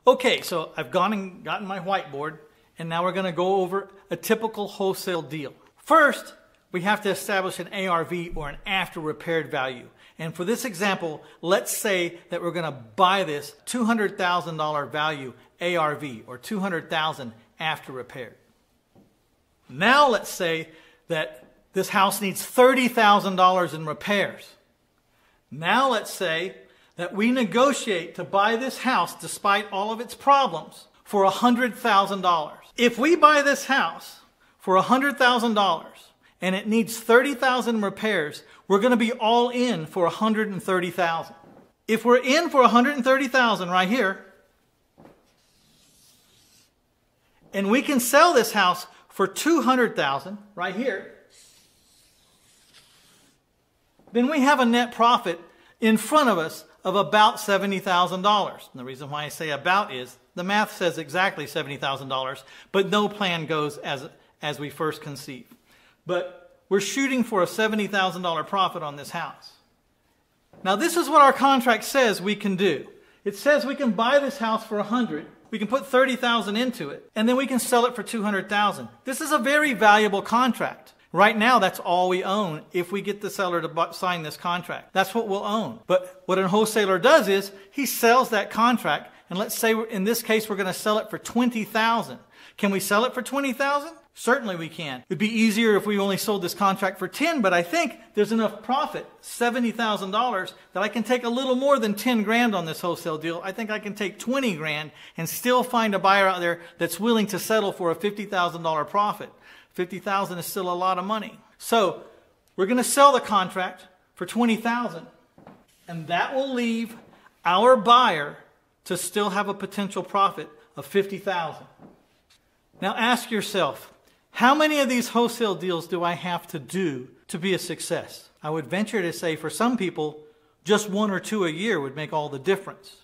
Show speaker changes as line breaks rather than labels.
Okay, so I've gone and gotten my whiteboard, and now we're going to go over a typical wholesale deal. First, we have to establish an ARV, or an after repaired value. And for this example, let's say that we're going to buy this $200,000 value ARV, or $200,000 after repaired. Now let's say that this house needs $30,000 in repairs. Now let's say that we negotiate to buy this house, despite all of its problems, for $100,000. If we buy this house for $100,000 and it needs $30,000 in repairs, we're going to be all in for $130,000. If we're in for $130,000 right here, and we can sell this house for $200,000 right here, then we have a net profit in front of us of about $70,000. And the reason why I say about is the math says exactly $70,000, but no plan goes as we first conceive. But we're shooting for a $70,000 profit on this house. Now this is what our contract says we can do. It says we can buy this house for $100,000. We can put $30,000 into it, and then we can sell it for $200,000. This is a very valuable contract. Right now, that's all we own if we get the seller to sign this contract. That's what we'll own. But what a wholesaler does is he sells that contract, and let's say in this case we're going to sell it for $20,000. Can we sell it for $20,000? Certainly we can. It'd be easier if we only sold this contract for $10,000, but I think there's enough profit, $70,000, that I can take a little more than $10,000 on this wholesale deal. I think I can take $20,000 and still find a buyer out there that's willing to settle for a $50,000 profit. $50,000 is still a lot of money. So we're going to sell the contract for $20,000, and that will leave our buyer to still have a potential profit of $50,000. Now ask yourself, how many of these wholesale deals do I have to do to be a success? I would venture to say for some people, just 1 or 2 a year would make all the difference.